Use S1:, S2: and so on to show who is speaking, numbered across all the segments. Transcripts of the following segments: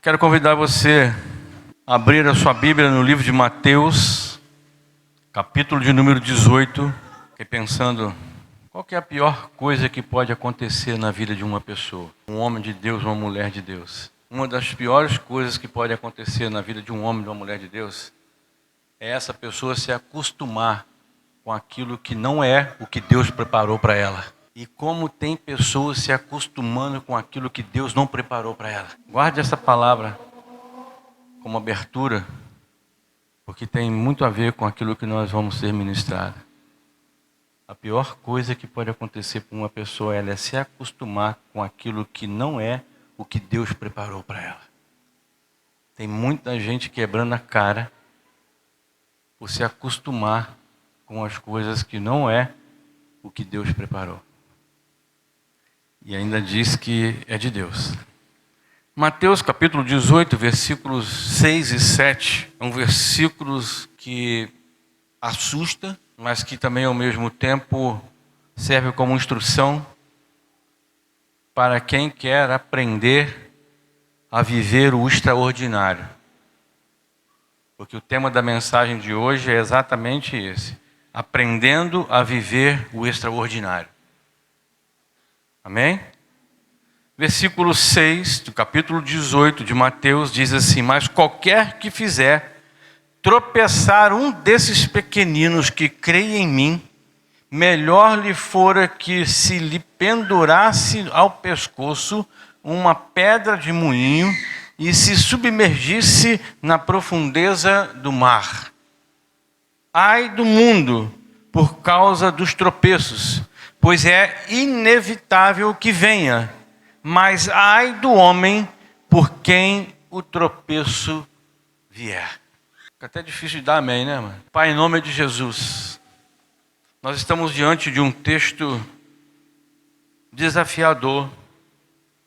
S1: Quero convidar você a abrir a sua Bíblia no livro de Mateus, capítulo de número 18. Fiquei pensando, qual que é a pior coisa que pode acontecer na vida de uma pessoa? Um homem de Deus, uma mulher de Deus. Uma das piores coisas que pode acontecer na vida de um homem e de uma mulher de Deus é essa pessoa se acostumar com aquilo que não é o que Deus preparou para ela. E como tem pessoas se acostumando com aquilo que Deus não preparou para ela. Guarde essa palavra como abertura, porque tem muito a ver com aquilo que nós vamos ser ministrados. A pior coisa que pode acontecer para uma pessoa é se acostumar com aquilo que não é o que Deus preparou para ela. Tem muita gente quebrando a cara por se acostumar com as coisas que não é o que Deus preparou. E ainda diz que é de Deus. Mateus capítulo 18, versículos 6 e 7. São versículos que assusta, mas que também ao mesmo tempo serve como instrução para quem quer aprender a viver o extraordinário. Porque o tema da mensagem de hoje é exatamente esse: aprendendo a viver o extraordinário. Amém? Versículo 6 do capítulo 18 de Mateus diz assim: mas qualquer que fizer tropeçar um desses pequeninos que creem em mim, melhor lhe fora que se lhe pendurasse ao pescoço uma pedra de moinho e se submergisse na profundeza do mar. Ai do mundo por causa dos tropeços, pois é inevitável que venha, mas ai do homem por quem o tropeço vier. Fica até difícil de dar amém, né, mano? Pai, em nome de Jesus, nós estamos diante de um texto desafiador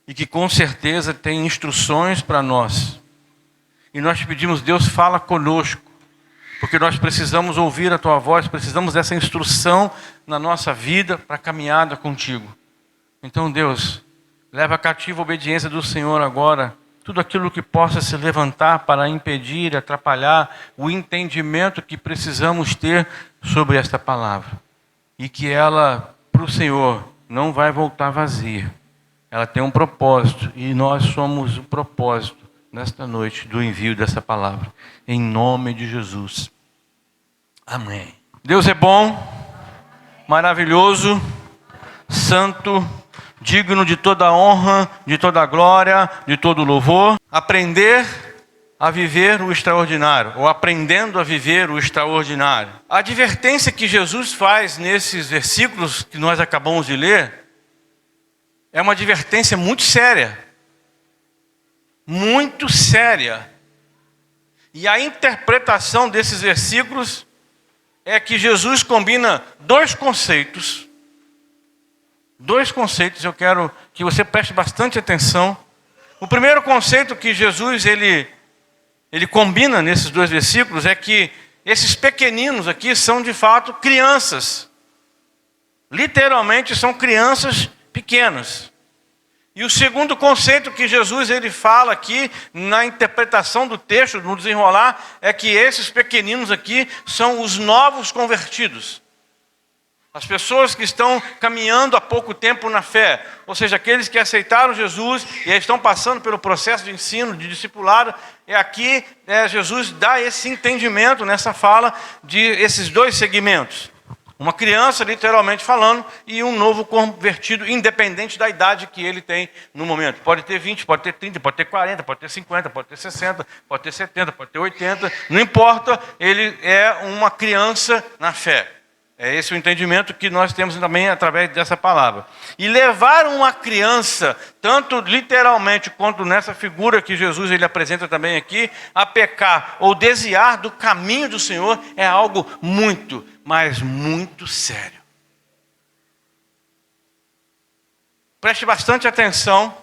S1: e que com certeza tem instruções para nós. E nós te pedimos, Deus, fala conosco, porque nós precisamos ouvir a tua voz, precisamos dessa instrução na nossa vida para a caminhada contigo. Então, Deus, leva cativa a obediência do Senhor agora, tudo aquilo que possa se levantar para impedir, atrapalhar o entendimento que precisamos ter sobre esta palavra. E que ela, para o Senhor, não vai voltar vazia. Ela tem um propósito e nós somos o propósito nesta noite do envio dessa palavra. Em nome de Jesus. Amém. Deus é bom, maravilhoso, santo, digno de toda honra, de toda glória, de todo louvor. Aprender a viver o extraordinário, ou aprendendo a viver o extraordinário. A advertência que Jesus faz nesses versículos que nós acabamos de ler é uma advertência muito séria. Muito séria. E a interpretação desses versículos é que Jesus combina dois conceitos. Dois conceitos, eu quero que você preste bastante atenção. O primeiro conceito que Jesus ele combina nesses dois versículos é que esses pequeninos aqui são de fato crianças. Literalmente são crianças pequenas. E o segundo conceito que Jesus ele fala aqui na interpretação do texto, no desenrolar, é que esses pequeninos aqui são os novos convertidos. As pessoas que estão caminhando há pouco tempo na fé, ou seja, aqueles que aceitaram Jesus e estão passando pelo processo de ensino, de discipulado, Jesus dá esse entendimento nessa fala de esses dois segmentos. Uma criança, literalmente falando, e um novo convertido, independente da idade que ele tem no momento. Pode ter 20, pode ter 30, pode ter 40, pode ter 50, pode ter 60, pode ter 70, pode ter 80. Não importa, ele é uma criança na fé. É esse o entendimento que nós temos também através dessa palavra. E levar uma criança, tanto literalmente quanto nessa figura que Jesus ele apresenta também aqui, a pecar ou desviar do caminho do Senhor é algo muito, mas muito sério. Preste bastante atenção,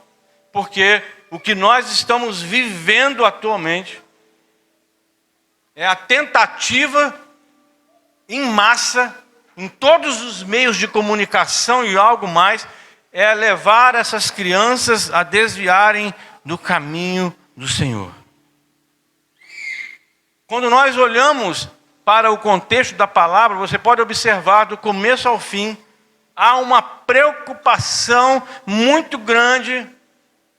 S1: porque o que nós estamos vivendo atualmente é a tentativa em massa, em todos os meios de comunicação e algo mais, é levar essas crianças a desviarem do caminho do Senhor. Quando nós olhamos para o contexto da palavra, você pode observar do começo ao fim, há uma preocupação muito grande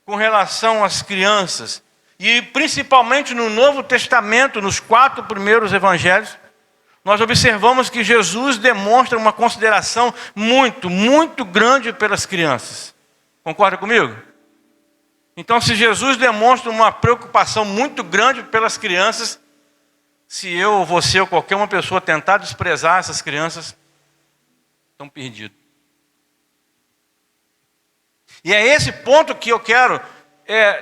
S1: com relação às crianças. E principalmente no Novo Testamento, nos 4 primeiros evangelhos, nós observamos que Jesus demonstra uma consideração muito, muito grande pelas crianças. Concorda comigo? Então, se Jesus demonstra uma preocupação muito grande pelas crianças, se eu, você ou qualquer uma pessoa tentar desprezar essas crianças, estão perdidos. E é esse ponto que eu quero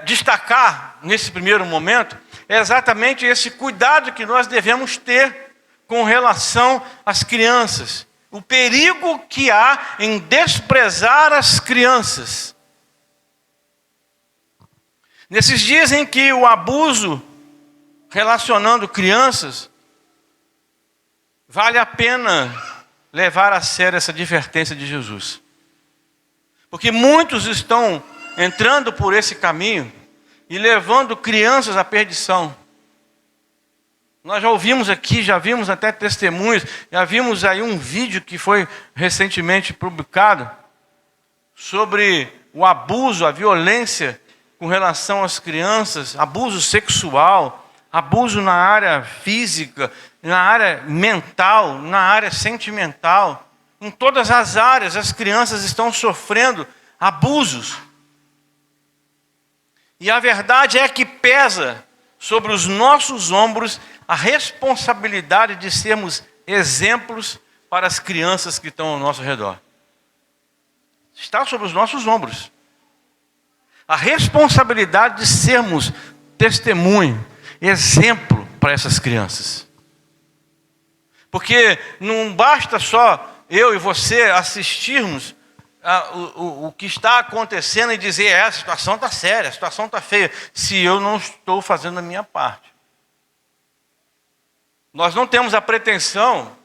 S1: destacar nesse primeiro momento, é exatamente esse cuidado que nós devemos ter com relação às crianças. O perigo que há em desprezar as crianças. Nesses dias em que o abuso relacionando crianças, vale a pena levar a sério essa advertência de Jesus. Porque muitos estão entrando por esse caminho e levando crianças à perdição. Nós já ouvimos aqui, já vimos até testemunhos, já vimos aí um vídeo que foi recentemente publicado sobre o abuso, a violência com relação às crianças, abuso sexual, abuso na área física, na área mental, na área sentimental. Em todas as áreas as crianças estão sofrendo abusos. E a verdade é que pesa sobre os nossos ombros a responsabilidade de sermos exemplos para as crianças que estão ao nosso redor. Está sobre os nossos ombros. A responsabilidade de sermos testemunho, exemplo para essas crianças. Porque não basta só eu e você assistirmos o que está acontecendo e dizer, a situação está séria, a situação está feia, se eu não estou fazendo a minha parte. Nós não temos a pretensão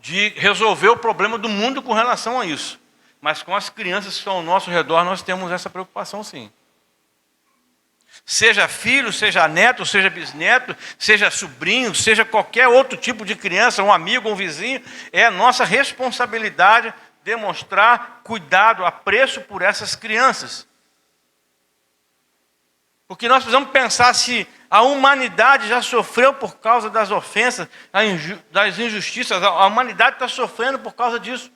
S1: de resolver o problema do mundo com relação a isso. Mas com as crianças que estão ao nosso redor, nós temos essa preocupação sim. Seja filho, seja neto, seja bisneto, seja sobrinho, seja qualquer outro tipo de criança, um amigo, um vizinho, é nossa responsabilidade demonstrar cuidado, apreço por essas crianças. Porque nós precisamos pensar se a humanidade já sofreu por causa das ofensas, das injustiças, a humanidade está sofrendo por causa disso.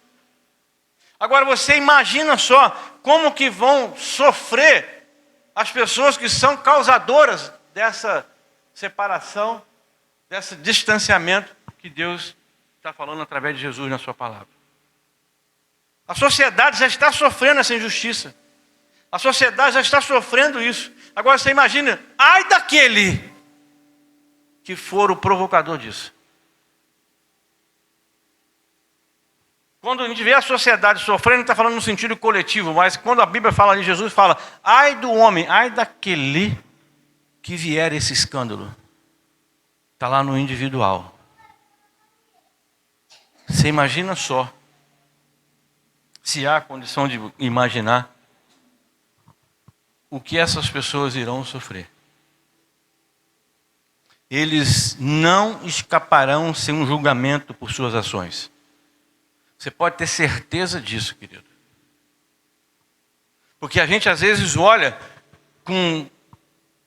S1: Agora você imagina só como que vão sofrer as pessoas que são causadoras dessa separação, desse distanciamento que Deus está falando através de Jesus na sua palavra. A sociedade já está sofrendo essa injustiça. A sociedade já está sofrendo isso. Agora você imagina, ai daquele que for o provocador disso. Quando a gente vê a sociedade sofrendo, está falando no sentido coletivo, mas quando a Bíblia fala de Jesus, fala, ai do homem, ai daquele que vier esse escândalo. Está lá no individual. Você imagina só, se há condição de imaginar, o que essas pessoas irão sofrer. Eles não escaparão sem um julgamento por suas ações. Você pode ter certeza disso, querido. Porque a gente às vezes olha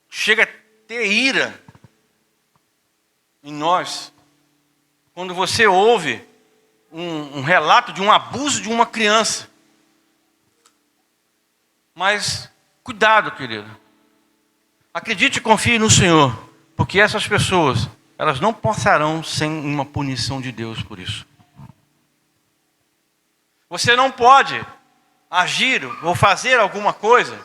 S1: chega a ter ira em nós. Quando você ouve um relato de um abuso de uma criança. Mas cuidado, querido. Acredite e confie no Senhor. Porque essas pessoas, elas não passarão sem uma punição de Deus por isso. Você não pode agir ou fazer alguma coisa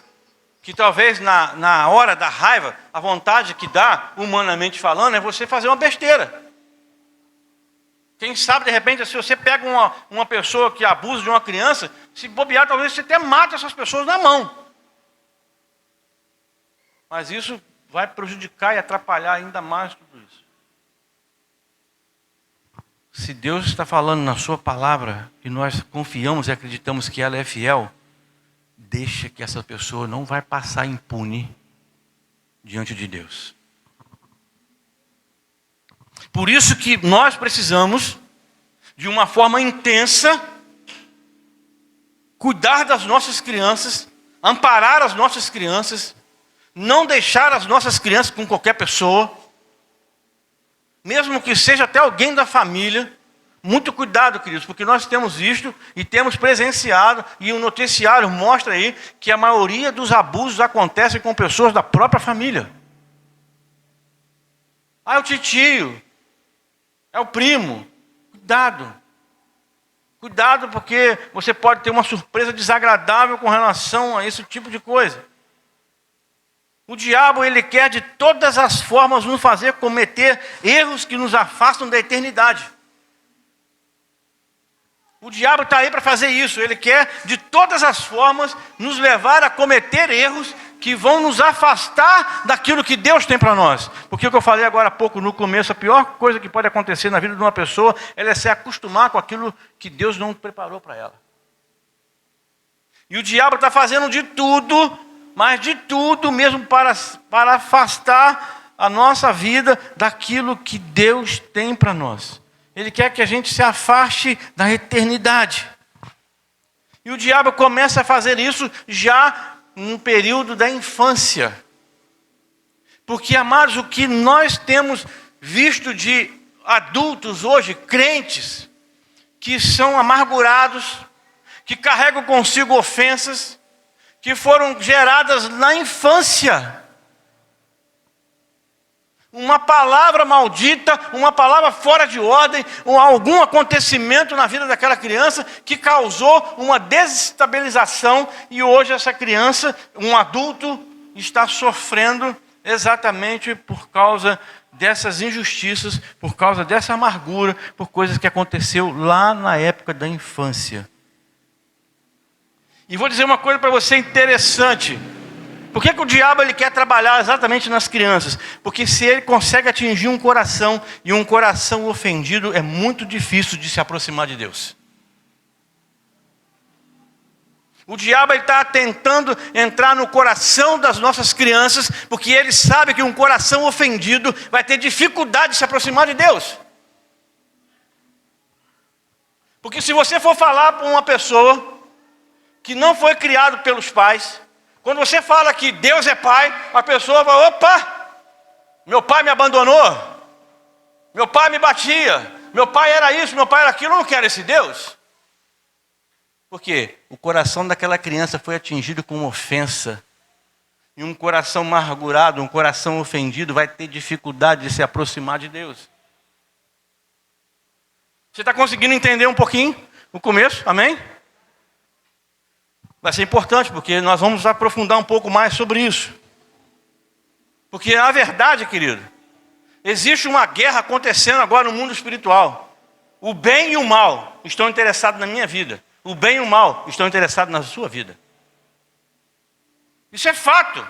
S1: que talvez na hora da raiva, a vontade que dá, humanamente falando, é você fazer uma besteira. Quem sabe, de repente, se você pega uma pessoa que abusa de uma criança, se bobear, talvez você até mate essas pessoas na mão. Mas isso vai prejudicar e atrapalhar ainda mais tudo isso. Se Deus está falando na sua palavra e nós confiamos e acreditamos que ela é fiel, deixa que essa pessoa não vai passar impune diante de Deus. Por isso que nós precisamos, de uma forma intensa, cuidar das nossas crianças, amparar as nossas crianças, não deixar as nossas crianças com qualquer pessoa, mesmo que seja até alguém da família. Muito cuidado, queridos, porque nós temos visto e temos presenciado, e o noticiário mostra aí que a maioria dos abusos acontecem com pessoas da própria família. É o titio, é o primo. Cuidado. Cuidado, porque você pode ter uma surpresa desagradável com relação a esse tipo de coisa. O diabo, ele quer de todas as formas nos fazer cometer erros que nos afastam da eternidade. O diabo está aí para fazer isso. Ele quer de todas as formas nos levar a cometer erros que vão nos afastar daquilo que Deus tem para nós. Porque o que eu falei agora há pouco no começo, a pior coisa que pode acontecer na vida de uma pessoa é se acostumar com aquilo que Deus não preparou para ela. E o diabo está fazendo de tudo, mas de tudo mesmo para afastar a nossa vida daquilo que Deus tem para nós. Ele quer que a gente se afaste da eternidade. E o diabo começa a fazer isso já no período da infância. Porque, amados, o que nós temos visto de adultos hoje, crentes, que são amargurados, que carregam consigo ofensas, que foram geradas na infância. Uma palavra maldita, uma palavra fora de ordem, ou algum acontecimento na vida daquela criança que causou uma desestabilização, e hoje essa criança, um adulto, está sofrendo exatamente por causa dessas injustiças, por causa dessa amargura, por coisas que aconteceu lá na época da infância. E vou dizer uma coisa para você interessante. Por que o diabo ele quer trabalhar exatamente nas crianças? Porque se ele consegue atingir um coração, e um coração ofendido, é muito difícil de se aproximar de Deus. O diabo está tentando entrar no coração das nossas crianças, porque ele sabe que um coração ofendido vai ter dificuldade de se aproximar de Deus. Porque se você for falar para uma pessoa que não foi criado pelos pais, quando você fala que Deus é pai, a pessoa vai: opa, meu pai me abandonou, meu pai me batia, meu pai era isso, meu pai era aquilo, eu não quero esse Deus. Por quê? O coração daquela criança foi atingido com uma ofensa. E um coração amargurado, um coração ofendido, vai ter dificuldade de se aproximar de Deus. Você está conseguindo entender um pouquinho o começo? Amém? Vai ser importante, porque nós vamos aprofundar um pouco mais sobre isso. Porque a verdade, querido, existe uma guerra acontecendo agora no mundo espiritual. O bem e o mal estão interessados na minha vida. O bem e o mal estão interessados na sua vida. Isso é fato.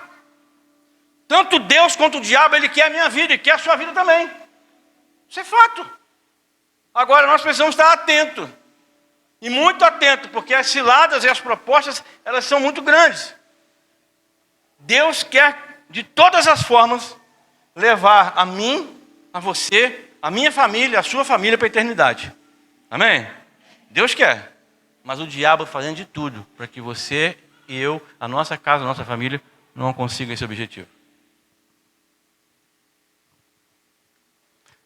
S1: Tanto Deus quanto o diabo, ele quer a minha vida e quer a sua vida também. Isso é fato. Agora nós precisamos estar atentos. E muito atento, porque as ciladas e as propostas, elas são muito grandes. Deus quer, de todas as formas, levar a mim, a você, a minha família, a sua família para a eternidade. Amém? Deus quer. Mas o diabo fazendo de tudo para que você e eu, a nossa casa, a nossa família, não consigam esse objetivo.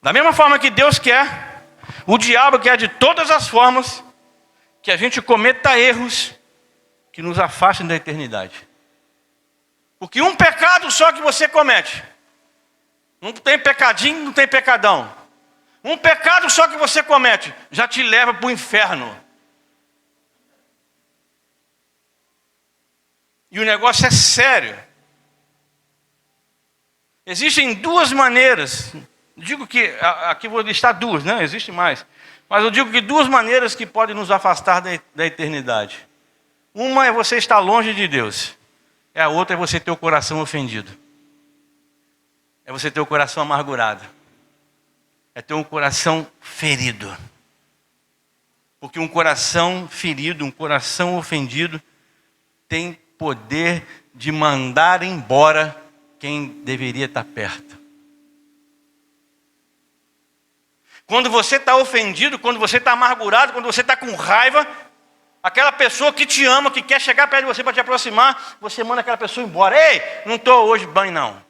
S1: Da mesma forma que Deus quer, o diabo quer de todas as formas que a gente cometa erros que nos afastem da eternidade. Porque um pecado só que você comete, não tem pecadinho, não tem pecadão. Um pecado só que você comete, já te leva para o inferno. E o negócio é sério. Existem duas maneiras, digo que, aqui vou listar duas, né? Existem mais. Mas eu digo que duas maneiras que podem nos afastar da eternidade. Uma é você estar longe de Deus. A outra é você ter o coração ofendido. É você ter o coração amargurado. É ter um coração ferido. Porque um coração ferido, um coração ofendido, tem poder de mandar embora quem deveria estar perto. Quando você está ofendido, quando você está amargurado, quando você está com raiva, aquela pessoa que te ama, que quer chegar perto de você para te aproximar, você manda aquela pessoa embora. Ei, não estou hoje bem não.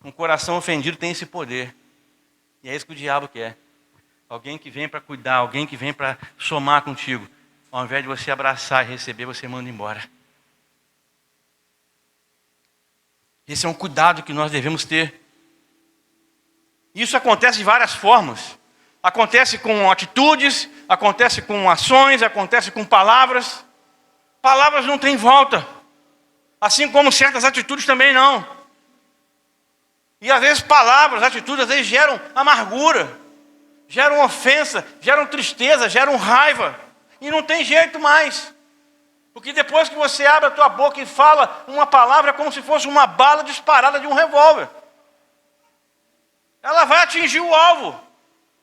S1: Um coração ofendido tem esse poder. E é isso que o diabo quer. Alguém que vem para cuidar, alguém que vem para somar contigo. Ao invés de você abraçar e receber, você manda embora. Esse é um cuidado que nós devemos ter. Isso acontece de várias formas. Acontece com atitudes, acontece com ações, acontece com palavras. Palavras não têm volta. Assim como certas atitudes também não. E às vezes palavras, atitudes, às vezes geram amargura, geram ofensa, geram tristeza, geram raiva. E não tem jeito mais. Porque depois que você abre a tua boca e fala uma palavra, é como se fosse uma bala disparada de um revólver. Ela vai atingir o alvo.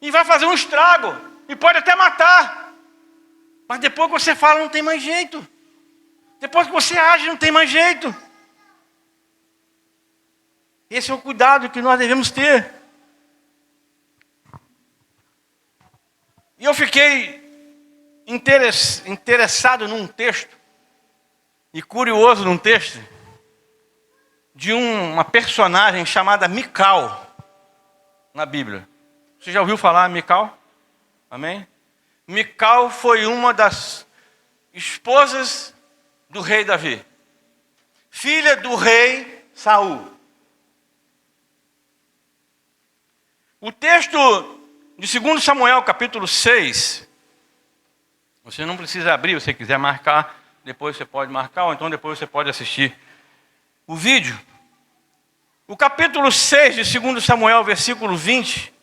S1: E vai fazer um estrago. E pode até matar. Mas depois que você fala, não tem mais jeito. Depois que você age, não tem mais jeito. Esse é o cuidado que nós devemos ter. E eu fiquei interessado num texto, e curioso num texto, de uma personagem chamada Mical, na Bíblia. Você já ouviu falar Mical? Amém? Mical foi uma das esposas do rei Davi, filha do rei Saul. O texto de 2 Samuel, capítulo 6, você não precisa abrir, se você quiser marcar, depois você pode marcar, ou então depois você pode assistir o vídeo. O capítulo 6 de 2 Samuel, versículo 20,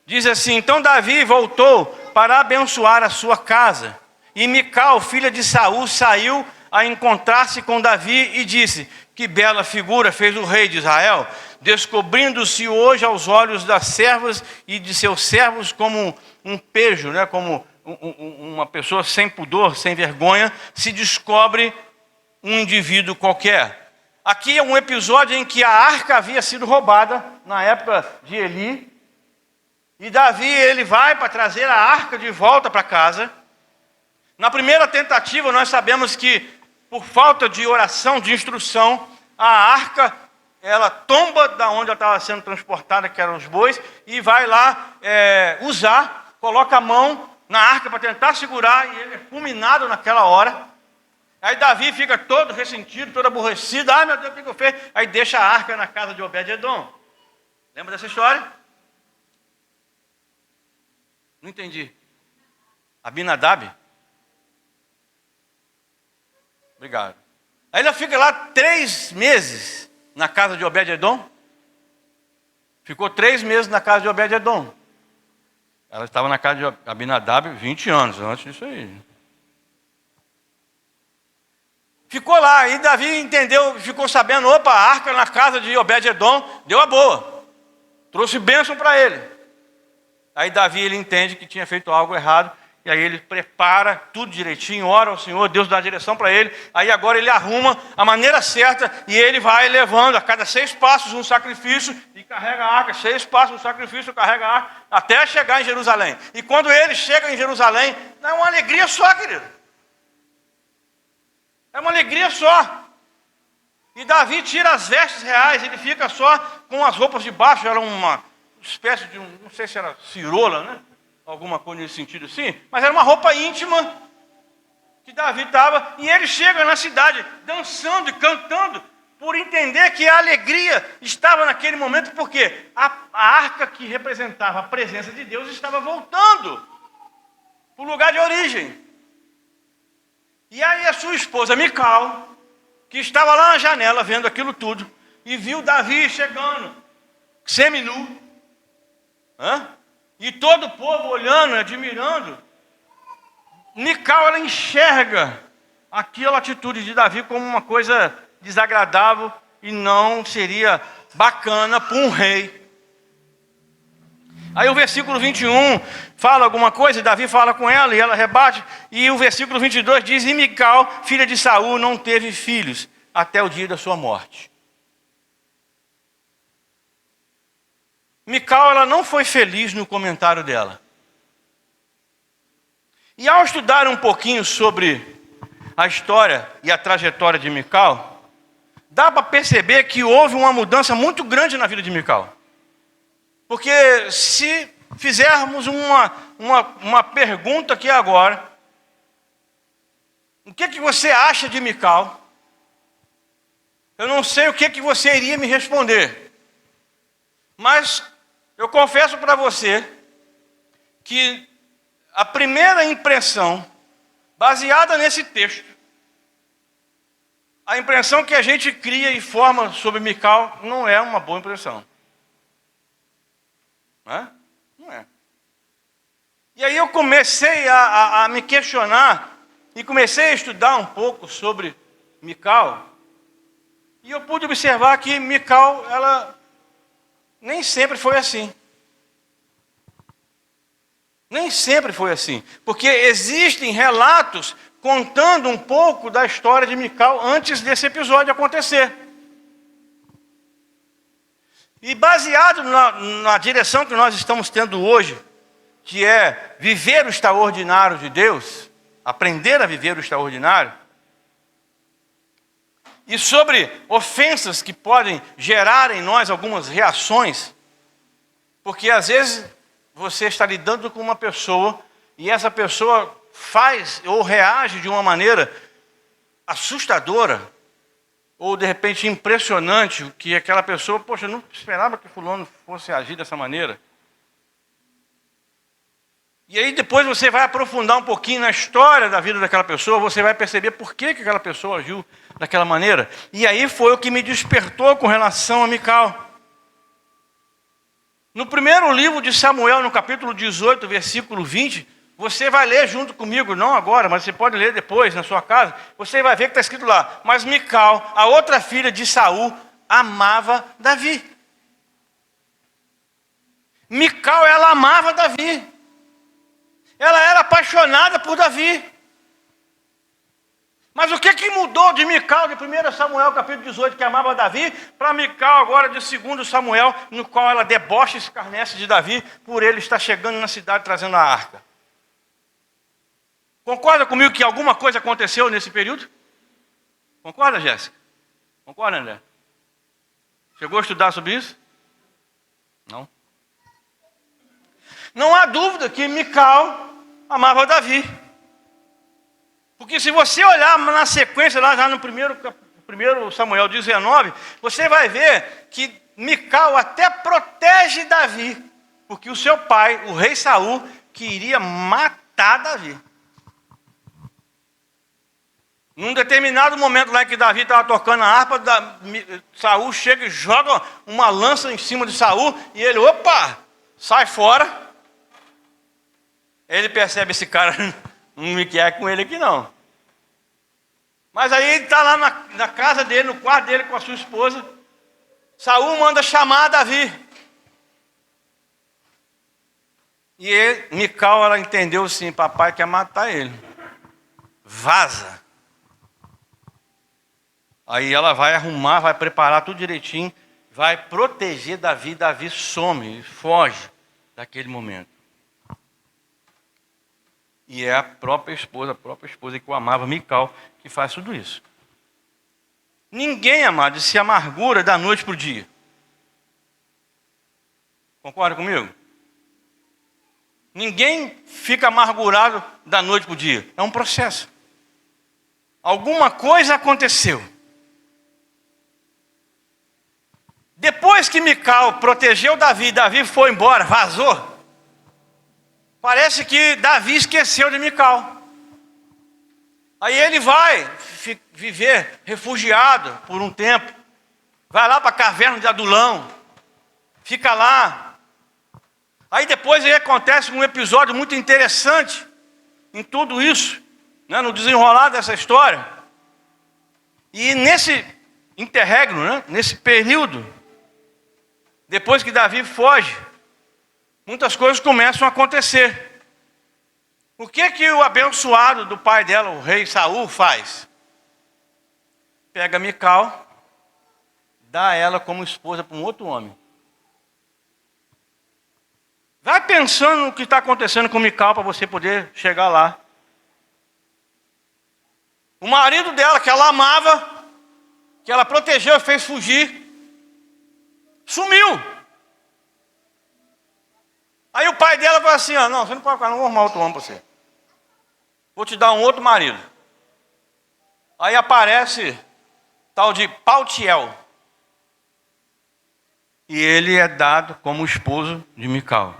S1: diz assim: então Davi voltou para abençoar a sua casa, e Mical, filha de Saul, saiu a encontrar-se com Davi e disse: que bela figura fez o rei de Israel, descobrindo-se hoje aos olhos das servas e de seus servos como um pejo, né? Como uma pessoa sem pudor, sem vergonha, se descobre um indivíduo qualquer. Aqui é um episódio em que a arca havia sido roubada, na época de Eli, e Davi ele vai para trazer a arca de volta para casa. Na primeira tentativa nós sabemos que, por falta de oração, de instrução, a arca, ela tomba da onde ela estava sendo transportada, que eram os bois, e vai lá usar, coloca a mão na arca para tentar segurar, e ele é fulminado naquela hora. Aí Davi fica todo ressentido, todo aborrecido. Ai meu Deus, o que eu fiz? Aí deixa a arca na casa de Obed-edom. Lembra dessa história? Não entendi. Abinadab? Obrigado. Aí ela fica lá 3 meses na casa de Obed-edom. Ficou 3 meses na casa de Obed-edom. Ela estava na casa de Abinadab 20 anos antes disso aí. Ficou lá, e Davi entendeu, ficou sabendo, opa, a arca na casa de Obed-edom deu a boa. Trouxe bênção para ele. Aí Davi ele entende que tinha feito algo errado. E aí ele prepara tudo direitinho, ora ao Senhor, Deus dá a direção para ele. Aí agora ele arruma a maneira certa e ele vai levando a cada 6 passos um sacrifício e carrega a arca. 6 passos um sacrifício, carrega a arca, até chegar em Jerusalém. E quando ele chega em Jerusalém, é uma alegria só, querido. É uma alegria só. E Davi tira as vestes reais, ele fica só com as roupas de baixo. Era uma espécie de, não sei se era cirola, né? Alguma coisa nesse sentido assim, mas era uma roupa íntima que Davi estava, e ele chega na cidade dançando e cantando, por entender que a alegria estava naquele momento, porque a arca que representava a presença de Deus estava voltando para o lugar de origem. E aí a sua esposa Mical, que estava lá na janela vendo aquilo tudo, e viu Davi chegando, seminu, e todo o povo olhando, admirando. Mical, ela enxerga aquela atitude de Davi como uma coisa desagradável e não seria bacana para um rei. Aí o versículo 21 fala alguma coisa, e Davi fala com ela, e ela rebate. E o versículo 22 diz: e Mical, filha de Saul, não teve filhos,
S2: até o dia da sua morte. Mical, ela não foi feliz no comentário dela. E ao estudar um pouquinho sobre a história e a trajetória de Mical, dá para perceber que houve uma mudança muito grande na vida de Mical. Porque se fizermos uma pergunta aqui agora, o que você acha de Mical? Eu não sei o que você iria me responder. Mas eu confesso para você que a primeira impressão, baseada nesse texto, a impressão que a gente cria e forma sobre Mical não é uma boa impressão. Não é? Não é. E aí eu comecei a me questionar e comecei a estudar um pouco sobre Mical. E eu pude observar que Mical, ela nem sempre foi assim. Nem sempre foi assim. Porque existem relatos contando um pouco da história de Mical antes desse episódio acontecer. E baseado na direção que nós estamos tendo hoje, que é viver o extraordinário de Deus, aprender a viver o extraordinário, e sobre ofensas que podem gerar em nós algumas reações, porque às vezes você está lidando com uma pessoa e essa pessoa faz ou reage de uma maneira assustadora, ou de repente impressionante, que aquela pessoa, poxa, eu não esperava que fulano fosse agir dessa maneira. E aí depois você vai aprofundar um pouquinho na história da vida daquela pessoa, você vai perceber por que aquela pessoa agiu daquela maneira. E aí foi o que me despertou com relação a Mical. No primeiro livro de Samuel, no capítulo 18, versículo 20, você vai ler junto comigo, não agora, mas você pode ler depois na sua casa, você vai ver que está escrito lá, mas Mical, a outra filha de Saul, amava Davi. Mical, ela amava Davi. Ela era apaixonada por Davi. Mas o que mudou de Mical, de 1 Samuel, capítulo 18, que amava Davi, para Mical agora de 2 Samuel, no qual ela debocha e escarnece de Davi, por ele estar chegando na cidade trazendo a arca. Concorda comigo que alguma coisa aconteceu nesse período? Concorda, Jéssica? Concorda, André? Chegou a estudar sobre isso? Não. Não há dúvida que Mical amava Davi. Porque se você olhar na sequência, lá já no primeiro Samuel 19, você vai ver que Mical até protege Davi, porque o seu pai, o rei Saul, queria matar Davi. Num determinado momento lá que Davi estava tocando a harpa, Saul chega e joga uma lança em cima de Saul, e ele, opa, sai fora. Ele percebe, esse cara não me quer com ele aqui não. Mas aí ele está lá na casa dele, no quarto dele com a sua esposa. Saul manda chamar Davi. E Mical, ela entendeu assim, papai quer matar ele. Vaza. Aí ela vai arrumar, vai preparar tudo direitinho, vai proteger Davi. Davi some, foge daquele momento. E é a própria esposa que o amava, Mical, que faz tudo isso. Ninguém, amado, se amargura da noite para o dia. Concorda comigo? Ninguém fica amargurado da noite para o dia. É um processo. Alguma coisa aconteceu. Depois que Mical protegeu Davi, Davi foi embora, vazou. Parece que Davi esqueceu de Mical. Aí ele vai viver refugiado por um tempo. Vai lá para a caverna de Adulão. Fica lá. Aí depois aí acontece um episódio muito interessante em tudo isso, né, no desenrolar dessa história. E nesse interregno, né, nesse período, depois que Davi foge, muitas coisas começam a acontecer. O que o abençoado do pai dela, o rei Saul, faz? pega Mical, dá ela como esposa para um outro homem. Vai pensando no que está acontecendo com Mical para você poder chegar lá. O marido dela, que ela amava, que ela protegeu e fez fugir, sumiu. Aí o pai dela falou assim, não, você não pode ficar, não vou arrumar outro homem para você. Vou te dar um outro marido. Aí aparece tal de Paltiel. E ele é dado como esposo de Mical.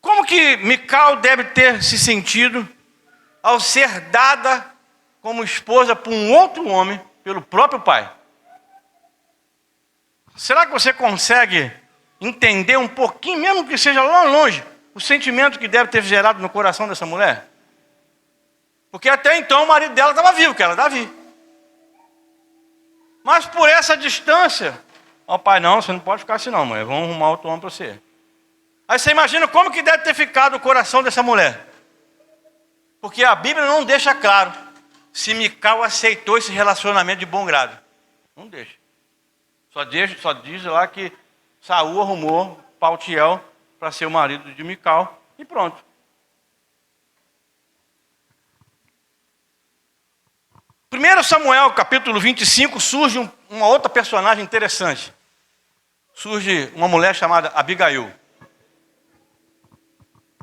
S2: Como que Mical deve ter se sentido ao ser dada como esposa por um outro homem, pelo próprio pai? Será que você consegue entender um pouquinho, mesmo que seja lá longe, o sentimento que deve ter gerado no coração dessa mulher? Porque até então o marido dela estava vivo, que era Davi. Mas por essa distância, o pai, não, você não pode ficar assim não, mãe, vamos arrumar outro homem para você. Aí você imagina como que deve ter ficado o coração dessa mulher. Porque a Bíblia não deixa claro se Mical aceitou esse relacionamento de bom grado. Não deixa. Só diz lá que Saul arrumou Paltiel para ser o marido de Mical e pronto. 1 Samuel, capítulo 25, surge uma outra personagem interessante. Surge uma mulher chamada Abigail,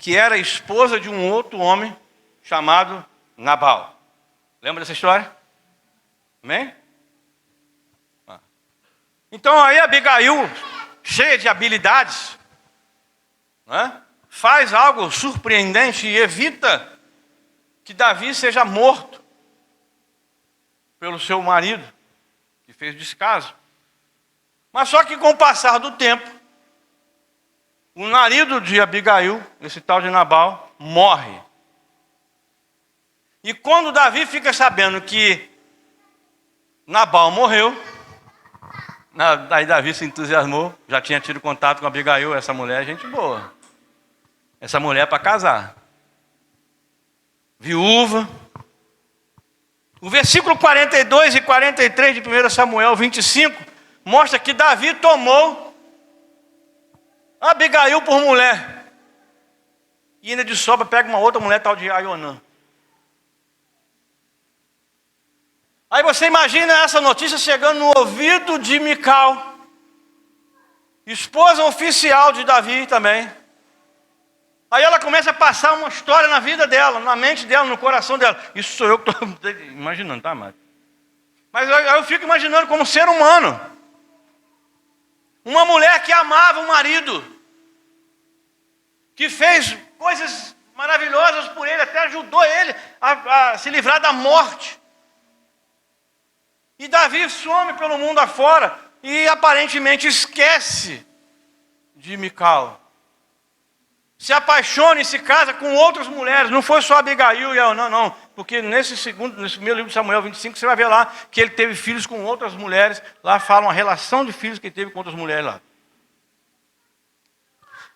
S2: que era esposa de um outro homem chamado Nabal. Lembra dessa história? Amém? Então aí Abigail, cheia de habilidades, né, faz algo surpreendente e evita que Davi seja morto pelo seu marido, que fez descaso. Mas só que com o passar do tempo, o marido de Abigail, esse tal de Nabal, morre. E quando Davi fica sabendo que Nabal morreu, aí Davi se entusiasmou, já tinha tido contato com Abigail, essa mulher é gente boa. Essa mulher é para casar. Viúva. O versículo 42 e 43 de 1 Samuel 25 mostra que Davi tomou Abigail por mulher. E ainda de sobra pega uma outra mulher tal de Aionã. Aí você imagina essa notícia chegando no ouvido de Mical, esposa oficial de Davi também. Aí ela começa a passar uma história na vida dela, na mente dela, no coração dela. Isso sou eu que estou imaginando, tá, Mário? Mas eu fico imaginando como ser humano. Uma mulher que amava o marido, que fez coisas maravilhosas por ele, até ajudou ele a se livrar da morte. E Davi some pelo mundo afora e aparentemente esquece de Mical. Se apaixona e se casa com outras mulheres. Não foi só Abigail e Aionã, não. Porque nesse primeiro livro de Samuel 25, você vai ver lá que ele teve filhos com outras mulheres. Lá fala uma relação de filhos que ele teve com outras mulheres lá.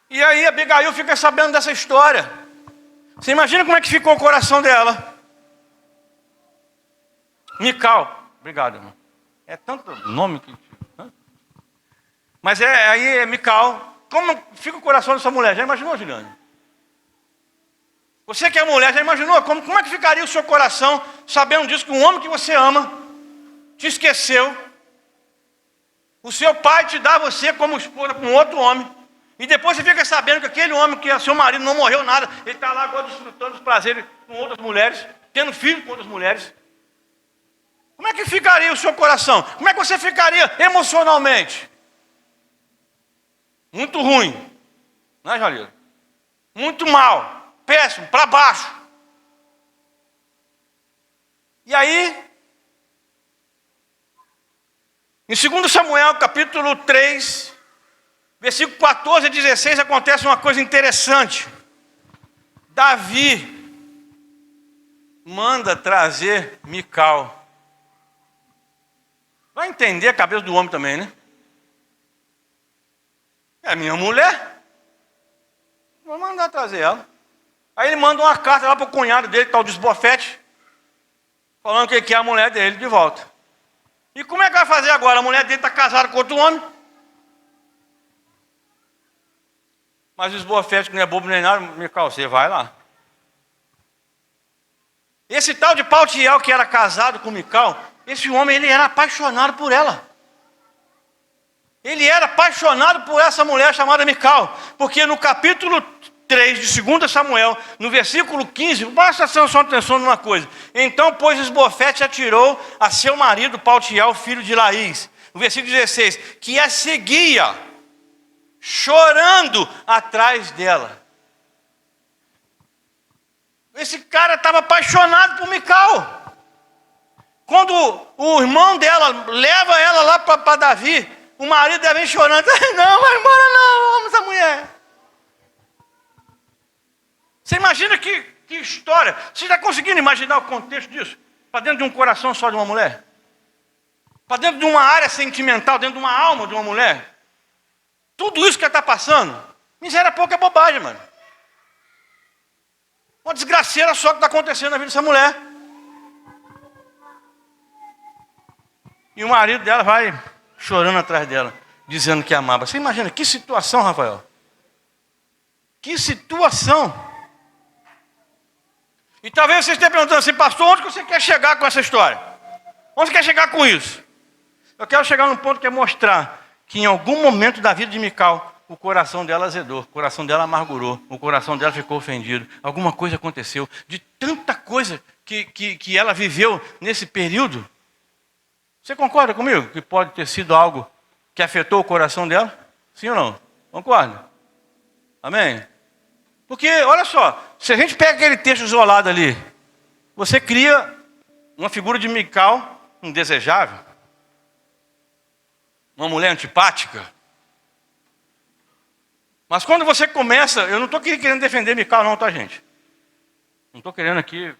S2: E aí Abigail fica sabendo dessa história. Você imagina como é que ficou o coração dela? Mical. Obrigado, irmão. É tanto nome que... Mas aí é Mical. Como fica o coração dessa mulher? Já imaginou, Juliane? Você que é mulher, já imaginou? Como é que ficaria o seu coração sabendo disso, que um homem que você ama te esqueceu? O seu pai te dá você como esposa para um outro homem. E depois você fica sabendo que aquele homem que é seu marido não morreu nada. Ele está lá agora desfrutando os prazeres com outras mulheres, tendo filhos com outras mulheres. Como é que ficaria o seu coração? Como é que você ficaria emocionalmente? Muito ruim, não é, Jalil? Muito mal, péssimo, para baixo. E aí, em 2 Samuel, capítulo 3, versículo 14 a 16, acontece uma coisa interessante. Davi manda trazer Mical. Vai entender a cabeça do homem também, né? É minha mulher. Vou mandar trazer ela. Aí ele manda uma carta lá para o cunhado dele, que está o Desbofete, falando que ele quer a mulher dele de volta. E como é que vai fazer agora? A mulher dele está casada com outro homem. Mas o Esbofete, que não é bobo nem nada, Mical, você vai lá. Esse tal de Paltiel, que era casado com Mical, esse homem, ele era apaixonado por ela. Ele era apaixonado por essa mulher chamada Mical. Porque no capítulo 3 de 2 Samuel, no versículo 15, basta ter só atenção numa coisa. Então, pois, Esbofete atirou a seu marido Paltiel, filho de Laís. No versículo 16, que a seguia, chorando atrás dela. Esse cara estava apaixonado por Mical. Quando o irmão dela leva ela lá para Davi, o marido dela vem chorando. Não, vai embora não, amo essa mulher. Você imagina que história? Você está conseguindo imaginar o contexto disso? Para dentro de um coração só de uma mulher? Para dentro de uma área sentimental, dentro de uma alma de uma mulher? Tudo isso que ela está passando, miséria pouca é bobagem, mano. Uma desgraceira só que está acontecendo na vida dessa mulher. E o marido dela vai chorando atrás dela, dizendo que amava. Você imagina que situação, Rafael? Que situação! E talvez você esteja perguntando assim, pastor, onde você quer chegar com essa história? Onde você quer chegar com isso? Eu quero chegar num ponto que é mostrar que em algum momento da vida de Mical, o coração dela azedou, o coração dela amargurou, o coração dela ficou ofendido. Alguma coisa aconteceu, de tanta coisa que ela viveu nesse período. Você concorda comigo que pode ter sido algo que afetou o coração dela? Sim ou não? Concorda? Amém? Porque, olha só, se a gente pega aquele texto isolado ali, você cria uma figura de Mical indesejável, uma mulher antipática. Mas quando você começa, eu não estou querendo defender Mical não, tá, gente? Não estou querendo aqui.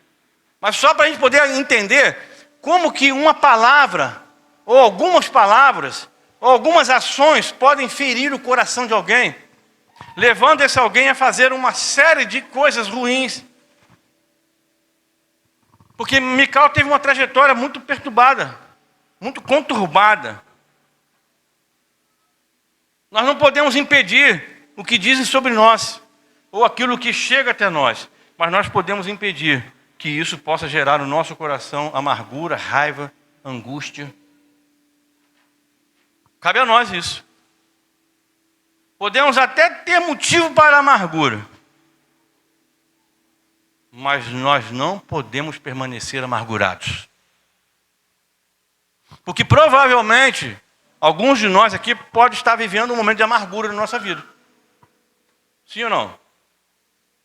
S2: Mas só para a gente poder entender como que uma palavra, ou algumas palavras, ou algumas ações podem ferir o coração de alguém, levando esse alguém a fazer uma série de coisas ruins. Porque Mical teve uma trajetória muito perturbada, muito conturbada. Nós não podemos impedir o que dizem sobre nós, ou aquilo que chega até nós, mas nós podemos impedir que isso possa gerar no nosso coração amargura, raiva, angústia. Cabe a nós isso. Podemos até ter motivo para a amargura, mas nós não podemos permanecer amargurados. Porque provavelmente, alguns de nós aqui podem estar vivendo um momento de amargura na nossa vida. Sim ou não?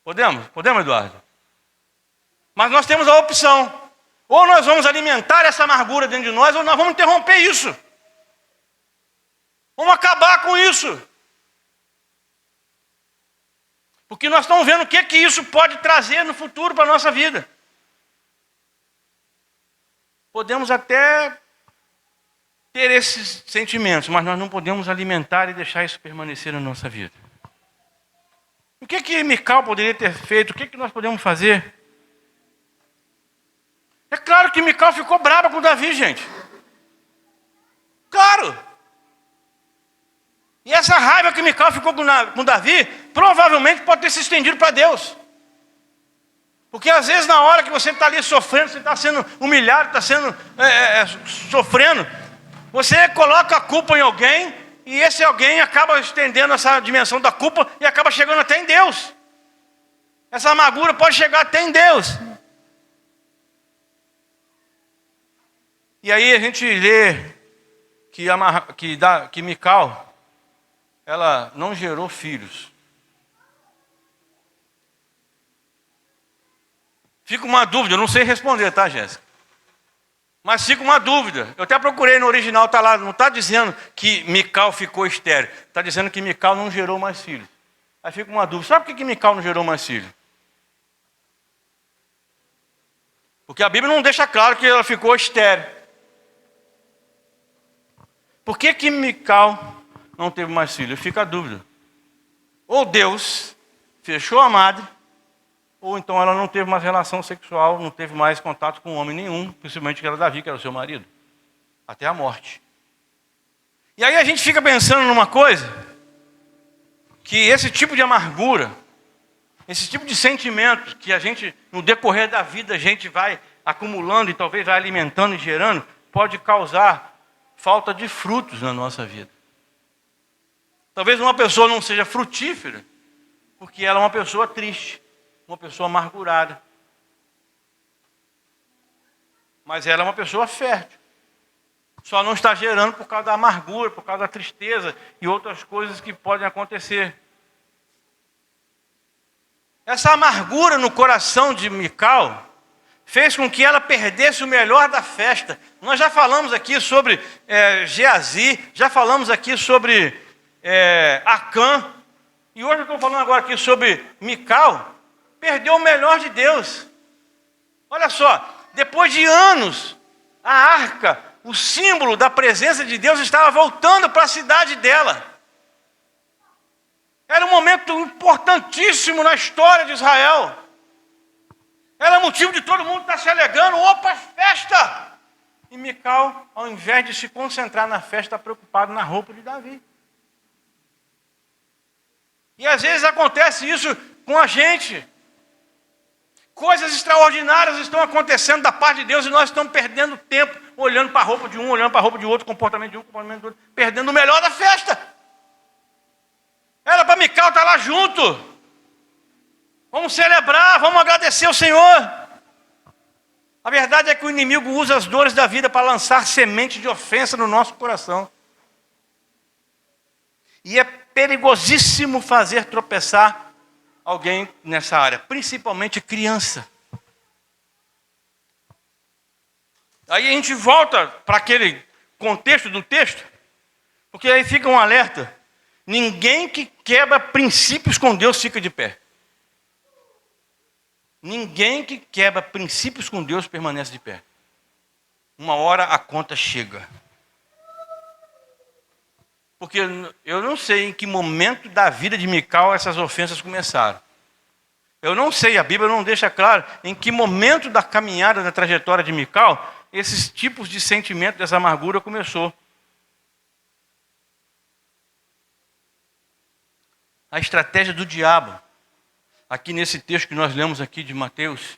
S2: Podemos? Podemos, Eduardo? Mas nós temos a opção. Ou nós vamos alimentar essa amargura dentro de nós, ou nós vamos interromper isso. Vamos acabar com isso. Porque nós estamos vendo o que isso pode trazer no futuro para a nossa vida. Podemos até ter esses sentimentos, mas nós não podemos alimentar e deixar isso permanecer na nossa vida. O que Mical poderia ter feito? O que nós podemos fazer? É claro que Mical ficou brava com Davi, gente. Claro! E essa raiva que Mical ficou com Davi, provavelmente pode ter se estendido para Deus. Porque às vezes na hora que você está ali sofrendo, você está sendo humilhado, está sendo sofrendo, você coloca a culpa em alguém, e esse alguém acaba estendendo essa dimensão da culpa e acaba chegando até em Deus. Essa amargura pode chegar até em Deus. E aí a gente lê que Mical, ela não gerou filhos. Fica uma dúvida, eu não sei responder, tá, Jéssica? Mas fica uma dúvida. Eu até procurei no original, está lá, não está dizendo que Mical ficou estéril. Está dizendo que Mical não gerou mais filhos. Aí fica uma dúvida. Sabe por que Mical não gerou mais filhos? Porque a Bíblia não deixa claro que ela ficou estéril. Por que Mical não teve mais filhos? Fica a dúvida. Ou Deus fechou a madre,
S1: ou então ela não teve mais relação sexual, não teve mais contato com homem nenhum, principalmente que era Davi, que era o seu marido, até a morte. E aí a gente fica pensando numa coisa, que esse tipo de amargura, esse tipo de sentimento que a gente, no decorrer da vida, a gente vai acumulando e talvez vai alimentando e gerando, pode causar falta de frutos na nossa vida. Talvez uma pessoa não seja frutífera, porque ela é uma pessoa triste, uma pessoa amargurada. Mas ela é uma pessoa fértil. Só não está gerando por causa da amargura, por causa da tristeza e outras coisas que podem acontecer. Essa amargura no coração de Mical fez com que ela perdesse o melhor da festa. Nós já falamos aqui sobre Geazi, já falamos aqui sobre Acã, e hoje eu estou falando agora aqui sobre Mical. Perdeu o melhor de Deus. Olha só, depois de anos, a arca, o símbolo da presença de Deus, estava voltando para a cidade dela. Era um momento importantíssimo na história de Israel. Era motivo de todo mundo estar se alegrando. Opa, festa! E Mical, ao invés de se concentrar na festa, está preocupado na roupa de Davi. E às vezes acontece isso com a gente. Coisas extraordinárias estão acontecendo da parte de Deus e nós estamos perdendo tempo olhando para a roupa de um, olhando para a roupa de outro, comportamento de um, comportamento do outro, perdendo o melhor da festa. Era para Mical estar lá junto. Vamos celebrar, vamos agradecer ao Senhor. A verdade é que o inimigo usa as dores da vida para lançar semente de ofensa no nosso coração. E é perigosíssimo fazer tropeçar alguém nessa área, principalmente criança. Aí a gente volta para aquele contexto do texto, porque aí fica um alerta. Ninguém que quebra princípios com Deus fica de pé. Ninguém que quebra princípios com Deus permanece de pé. Uma hora a conta chega. Porque eu não sei em que momento da vida de Mical essas ofensas começaram. Eu não sei, a Bíblia não deixa claro em que momento da caminhada, da trajetória de Mical, esses tipos de sentimento, dessa amargura começou. A estratégia do diabo, aqui nesse texto que nós lemos aqui de Mateus,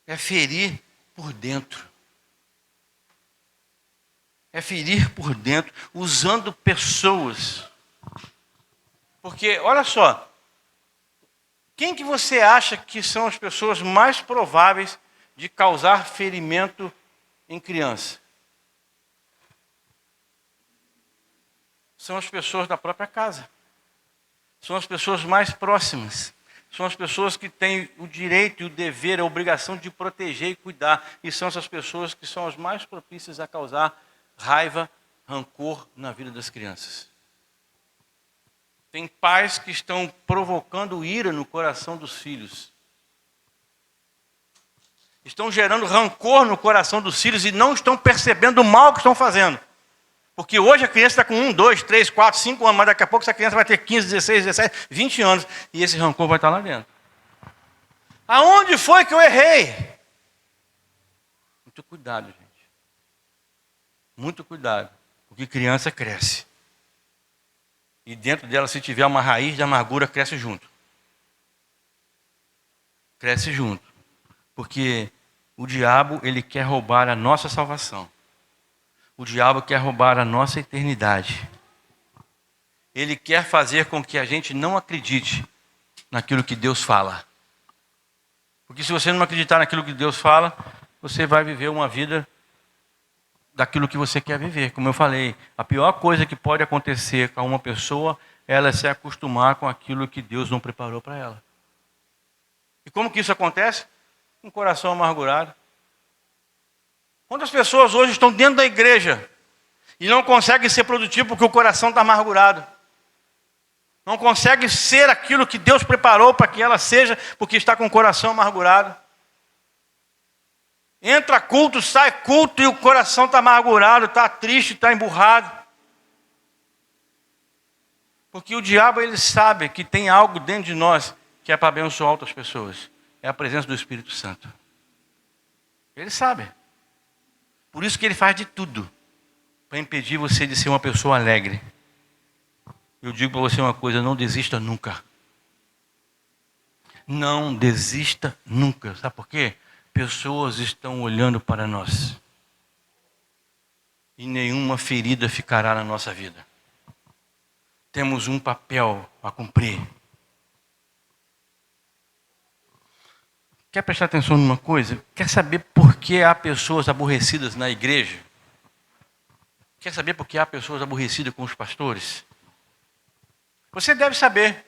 S1: é ferir por dentro. É ferir por dentro, usando pessoas. Porque, olha só, quem que você acha que são as pessoas mais prováveis de causar ferimento em criança? São as pessoas da própria casa. São as pessoas mais próximas. São as pessoas que têm o direito e o dever, a obrigação de proteger e cuidar. E são essas pessoas que são as mais propícias a causar raiva, rancor na vida das crianças. Tem pais que estão provocando ira no coração dos filhos. Estão gerando rancor no coração dos filhos e não estão percebendo o mal que estão fazendo. Porque hoje a criança está com 1, 2, 3, 4, 5 anos, mas daqui a pouco essa criança vai ter 15, 16, 17, 20 anos. E esse rancor vai estar lá dentro. Aonde foi que eu errei? Muito cuidado, gente. Muito cuidado. Porque criança cresce. E dentro dela, se tiver uma raiz de amargura, cresce junto. Cresce junto. Porque o diabo, ele quer roubar a nossa salvação. O diabo quer roubar a nossa eternidade. Ele quer fazer com que a gente não acredite naquilo que Deus fala. Porque se você não acreditar naquilo que Deus fala, você vai viver uma vida daquilo que você quer viver. Como eu falei, a pior coisa que pode acontecer com uma pessoa é ela se acostumar com aquilo que Deus não preparou para ela. E como que isso acontece? Um coração amargurado. Quantas pessoas hoje estão dentro da igreja e não conseguem ser produtivos porque o coração está amargurado? Não consegue ser aquilo que Deus preparou para que ela seja porque está com o coração amargurado. Entra culto, sai culto e o coração está amargurado, está triste, está emburrado. Porque o diabo, ele sabe que tem algo dentro de nós que é para abençoar outras pessoas. É a presença do Espírito Santo. Ele sabe. Por isso que ele faz de tudo para impedir você de ser uma pessoa alegre. Eu digo para você uma coisa, não desista nunca. Não desista nunca. Sabe por quê? Pessoas estão olhando para nós. E nenhuma ferida ficará na nossa vida. Temos um papel a cumprir. Quer prestar atenção numa coisa? Quer saber por que há pessoas aborrecidas na igreja? Quer saber por que há pessoas aborrecidas com os pastores? Você deve saber.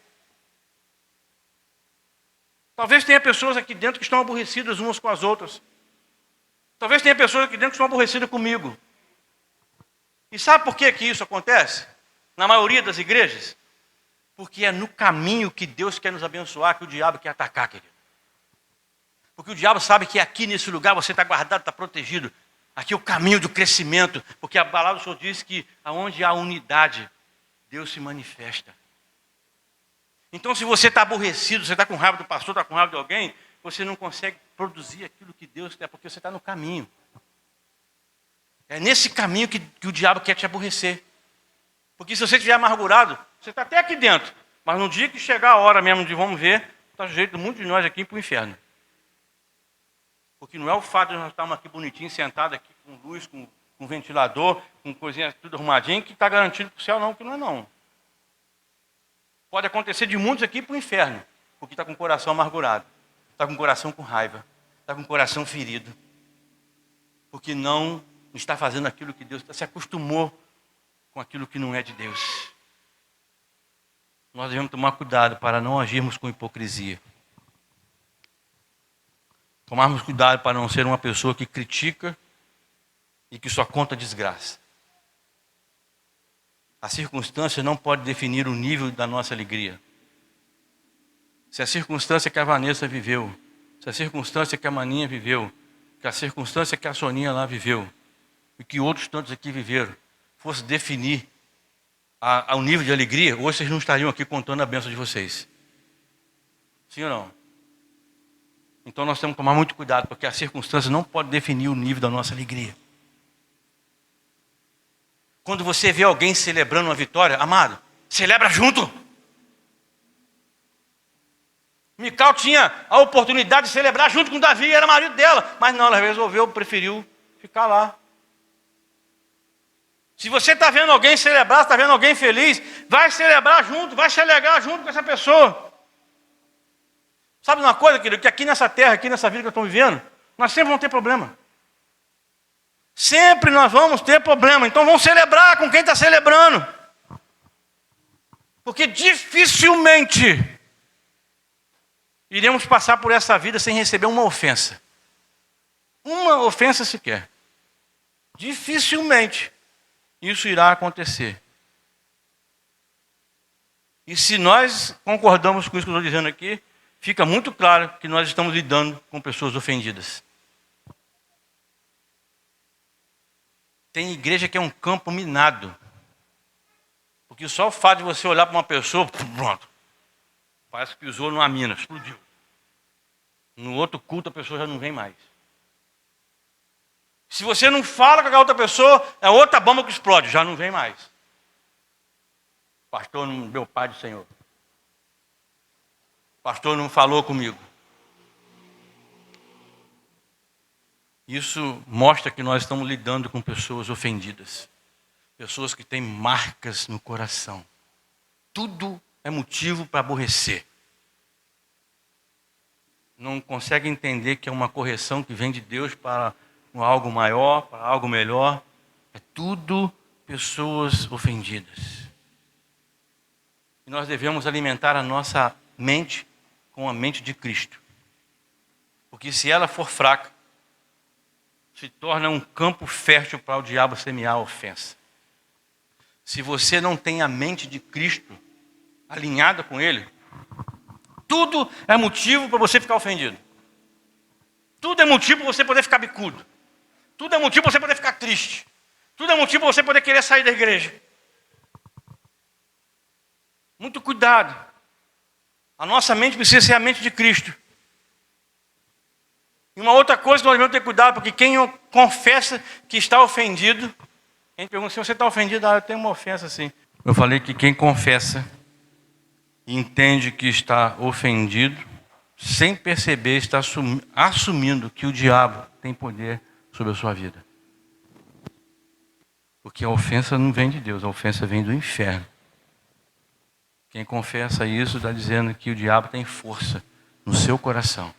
S1: Talvez tenha pessoas aqui dentro que estão aborrecidas umas com as outras. Talvez tenha pessoas aqui dentro que estão aborrecidas comigo. E sabe por que isso acontece? Na maioria das igrejas? Porque é no caminho que Deus quer nos abençoar que o diabo quer atacar, querido. Porque o diabo sabe que aqui nesse lugar você está guardado, está protegido. Aqui é o caminho do crescimento. Porque a palavra do Senhor diz que aonde há unidade, Deus se manifesta. Então se você está aborrecido, você está com raiva do pastor, está com raiva de alguém, você não consegue produzir aquilo que Deus quer, porque você está no caminho. É nesse caminho que o diabo quer te aborrecer. Porque se você estiver amargurado, você está até aqui dentro. Mas no dia que chegar a hora mesmo de vamos ver, está sujeito muito de nós aqui para o inferno. Porque não é o fato de nós estarmos aqui bonitinhos, sentados aqui com luz, com ventilador, com coisinha tudo arrumadinho, que está garantido para o céu, não, que não é não. Pode acontecer de muitos aqui para o inferno, porque está com o coração amargurado, está com o coração com raiva, está com o coração ferido. Porque não está fazendo aquilo que Deus se acostumou com aquilo que não é de Deus. Nós devemos tomar cuidado para não agirmos com hipocrisia. Tomarmos cuidado para não ser uma pessoa que critica e que só conta desgraça. A circunstância não pode definir o nível da nossa alegria. Se a circunstância que a Vanessa viveu, se a circunstância que a Maninha viveu, que a circunstância que a Soninha lá viveu, e que outros tantos aqui viveram, fosse definir o nível de alegria, hoje vocês não estariam aqui contando a bênção de vocês. Sim ou não? Então nós temos que tomar muito cuidado, porque a circunstância não pode definir o nível da nossa alegria. Quando você vê alguém celebrando uma vitória, amado, celebra junto. Mical tinha a oportunidade de celebrar junto com Davi, era marido dela, mas não, ela resolveu, preferiu ficar lá. Se você está vendo alguém celebrar, está vendo alguém feliz, vai celebrar junto, vai se alegrar junto com essa pessoa. Sabe uma coisa, querido, que aqui nessa terra, aqui nessa vida que eu estou vivendo, nós sempre vamos ter problema. Sempre nós vamos ter problema. Então vamos celebrar com quem está celebrando. Porque dificilmente iremos passar por essa vida sem receber uma ofensa. Uma ofensa sequer. Dificilmente isso irá acontecer. E se nós concordamos com isso que eu estou dizendo aqui, fica muito claro que nós estamos lidando com pessoas ofendidas. Tem igreja que é um campo minado. Porque só o fato de você olhar para uma pessoa, pronto. Parece que pisou numa mina, explodiu. No outro culto a pessoa já não vem mais. Se você não fala com a outra pessoa, é outra bomba que explode, já não vem mais. Pastor não deu paz do Senhor. Pastor não falou comigo. Isso mostra que nós estamos lidando com pessoas ofendidas. Pessoas que têm marcas no coração. Tudo é motivo para aborrecer. Não consegue entender que é uma correção que vem de Deus para algo maior, para algo melhor. É tudo pessoas ofendidas. E nós devemos alimentar a nossa mente com a mente de Cristo. Porque se ela for fraca, se torna um campo fértil para o diabo semear a ofensa. Se você não tem a mente de Cristo alinhada com Ele, tudo é motivo para você ficar ofendido. Tudo é motivo para você poder ficar bicudo. Tudo é motivo para você poder ficar triste. Tudo é motivo para você poder querer sair da igreja. Muito cuidado.
S2: A nossa mente precisa ser a mente de Cristo. E uma outra coisa que nós devemos ter cuidado, porque quem confessa que está ofendido, a gente pergunta se você está ofendido, eu tenho uma ofensa assim. Eu falei que quem confessa e entende que está ofendido, sem perceber, está assumindo que o diabo tem poder sobre a sua vida. Porque a ofensa não vem de Deus, a ofensa vem do inferno. Quem confessa isso está dizendo que o diabo tem força no seu coração.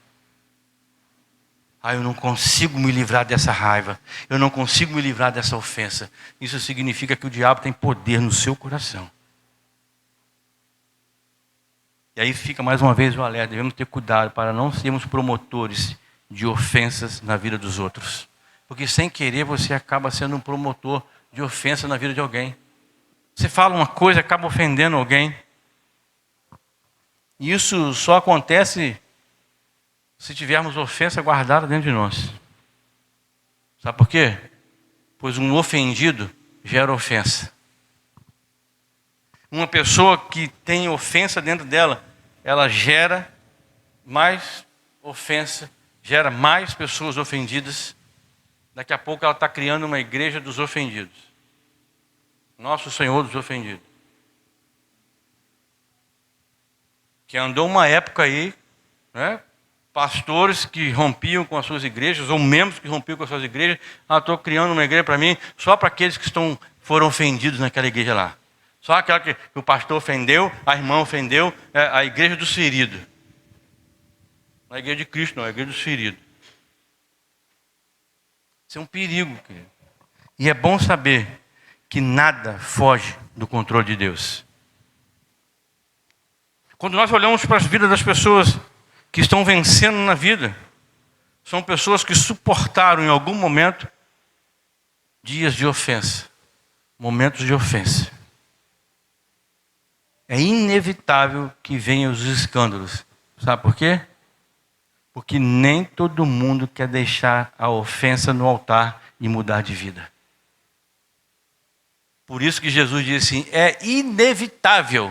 S2: Eu não consigo me livrar dessa raiva. Eu não consigo me livrar dessa ofensa. Isso significa que o diabo tem poder no seu coração. E aí fica mais uma vez o alerta. Devemos ter cuidado para não sermos promotores de ofensas na vida dos outros. Porque sem querer você acaba sendo um promotor de ofensa na vida de alguém. Você fala uma coisa, acaba ofendendo alguém. E isso só acontece se tivermos ofensa guardada dentro de nós. Sabe por quê? Pois um ofendido gera ofensa. Uma pessoa que tem ofensa dentro dela, ela gera mais ofensa, gera mais pessoas ofendidas. Daqui a pouco ela está criando uma igreja dos ofendidos. Nosso Senhor dos ofendidos. Que andou uma época aí, né? Pastores que rompiam com as suas igrejas, ou membros que rompiam com as suas igrejas. Estou criando uma igreja para mim, só para aqueles que foram ofendidos naquela igreja lá. Só aquela que o pastor ofendeu, a irmã ofendeu, a igreja dos feridos. Não é a igreja de Cristo, não, é a igreja dos feridos. Isso é um perigo, querido. E é bom saber que nada foge do controle de Deus. Quando nós olhamos para as vidas das pessoas que estão vencendo na vida, são pessoas que suportaram em algum momento dias de ofensa, momentos de ofensa. É inevitável que venham os escândalos. Sabe por quê? Porque nem todo mundo quer deixar a ofensa no altar e mudar de vida. Por isso que Jesus disse assim, é inevitável.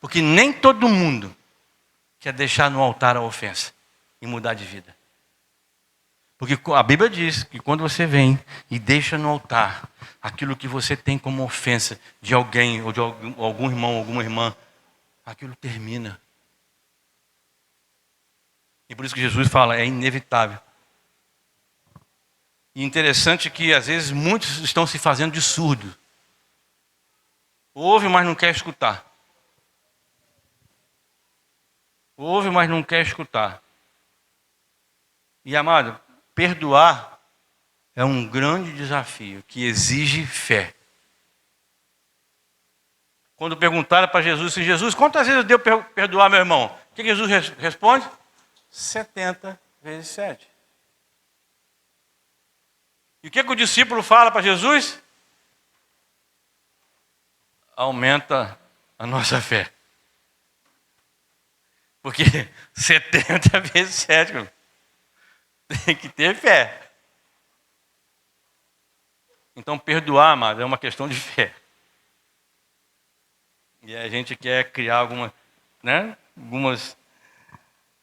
S2: Porque nem todo mundo quer deixar no altar a ofensa e mudar de vida. Porque a Bíblia diz que quando você vem e deixa no altar aquilo que você tem como ofensa de alguém, ou de algum irmão, alguma irmã, aquilo termina. E por isso que Jesus fala, é inevitável. E interessante que às vezes muitos estão se fazendo de surdo. Ouve, mas não quer escutar. Ouve, mas não quer escutar. E amado, perdoar é um grande desafio que exige fé. Quando perguntaram para Jesus, se Jesus, quantas vezes deu perdoar meu irmão? O que Jesus responde? 70 vezes 7. E o que o discípulo fala para Jesus? Aumenta a nossa fé. Porque 70 vezes 7, tem que ter fé. Então, perdoar, amado, é uma questão de fé. E a gente quer criar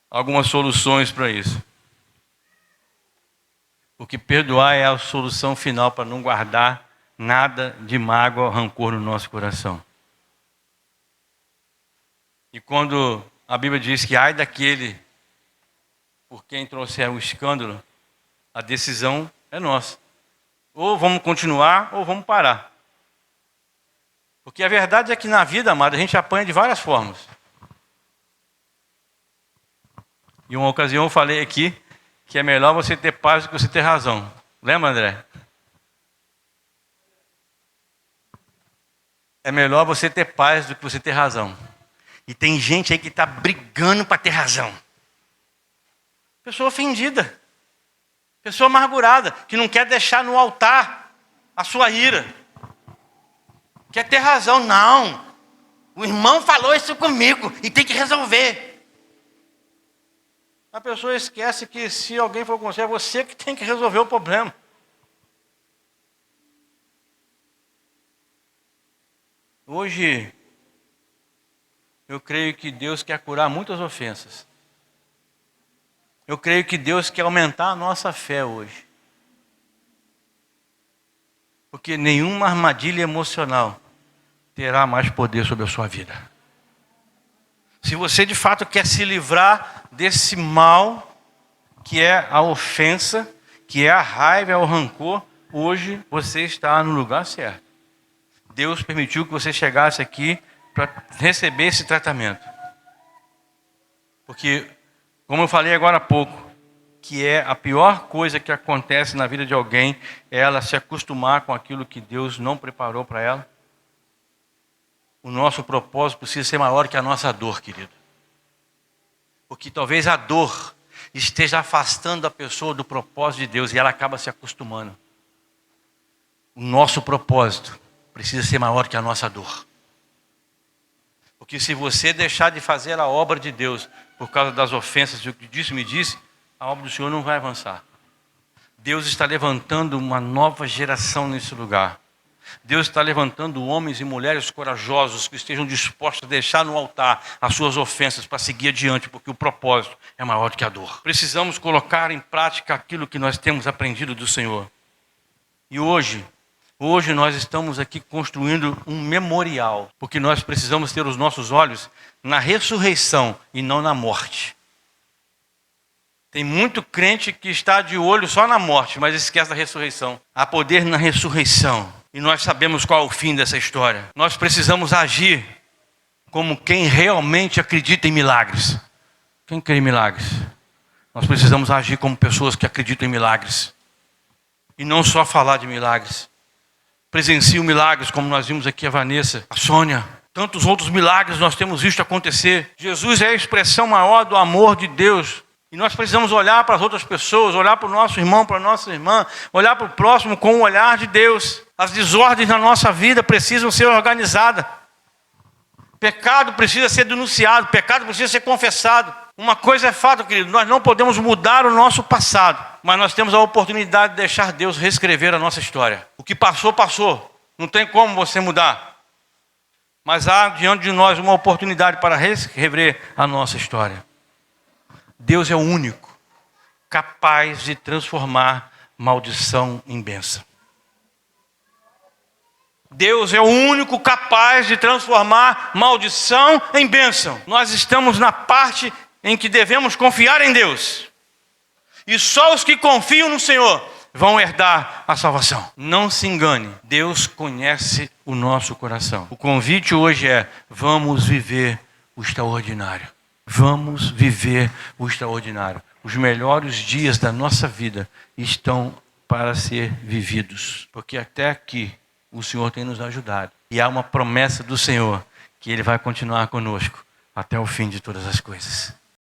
S2: algumas soluções para isso. Porque perdoar é a solução final para não guardar nada de mágoa ou rancor no nosso coração. E quando a Bíblia diz que ai daquele por quem trouxer o escândalo, a decisão é nossa. Ou vamos continuar ou vamos parar. Porque a verdade é que na vida, amado, a gente apanha de várias formas. Em uma ocasião eu falei aqui que é melhor você ter paz do que você ter razão. Lembra, André? É melhor você ter paz do que você ter razão. E tem gente aí que está brigando para ter razão. Pessoa ofendida. Pessoa amargurada, que não quer deixar no altar a sua ira. Quer ter razão. Não. O irmão falou isso comigo e tem que resolver. A pessoa esquece que se alguém for com você, é você que tem que resolver o problema. Hoje,
S1: Eu creio que Deus quer curar muitas ofensas. Eu creio que Deus quer aumentar a nossa fé hoje. Porque nenhuma armadilha emocional terá mais poder sobre a sua vida. Se você de fato quer se livrar desse mal, que é a ofensa, que é a raiva, é o rancor, hoje você está no lugar certo. Deus permitiu que você chegasse aqui para receber esse tratamento. Porque, como eu falei agora há pouco, que é a pior coisa que acontece na vida de alguém, é ela se acostumar com aquilo que Deus não preparou para ela. O nosso propósito precisa ser maior que a nossa dor, querido. Porque talvez a dor esteja afastando a pessoa do propósito de Deus e ela acaba se acostumando. O nosso propósito precisa ser maior que a nossa dor. Porque se você deixar de fazer a obra de Deus por causa das ofensas, o que disse me disse, a obra do Senhor não vai avançar. Deus está levantando uma nova geração nesse lugar. Deus está levantando homens e mulheres corajosos que estejam dispostos a deixar no altar as suas ofensas para seguir adiante, porque o propósito é maior do que a dor. Precisamos colocar em prática aquilo que nós temos aprendido do Senhor. E hoje nós estamos aqui construindo um memorial, porque nós precisamos ter os nossos olhos na ressurreição e não na morte. Tem muito crente que está de olho só na morte, mas esquece da ressurreição. Há poder na ressurreição. E nós sabemos qual é o fim dessa história. Nós precisamos agir como quem realmente acredita em milagres. Quem crê em milagres? Nós precisamos agir como pessoas que acreditam em milagres. E não só falar de milagres. Presenciam milagres, como nós vimos aqui a Vanessa, a Sônia. Tantos outros milagres nós temos visto acontecer. Jesus é a expressão maior do amor de Deus. E nós precisamos olhar para as outras pessoas, olhar para o nosso irmão, para a nossa irmã, olhar para o próximo com o olhar de Deus. As desordens na nossa vida precisam ser organizadas. Pecado precisa ser denunciado, pecado precisa ser confessado. Uma coisa é fato, querido, nós não podemos mudar o nosso passado, mas nós temos a oportunidade de deixar Deus reescrever a nossa história. O que passou, passou. Não tem como você mudar. Mas há diante de nós uma oportunidade para reescrever a nossa história. Deus é o único capaz de transformar maldição em bênção. Deus é o único capaz de transformar maldição em bênção. Nós estamos na parte em que devemos confiar em Deus. E só os que confiam no Senhor vão herdar a salvação. Não se engane, Deus conhece o nosso coração. O convite hoje é: vamos viver o extraordinário. Vamos viver o extraordinário. Os melhores dias da nossa vida estão para ser vividos. Porque até aqui o Senhor tem nos ajudado. E há uma promessa do Senhor que Ele vai continuar conosco até o fim de todas as coisas.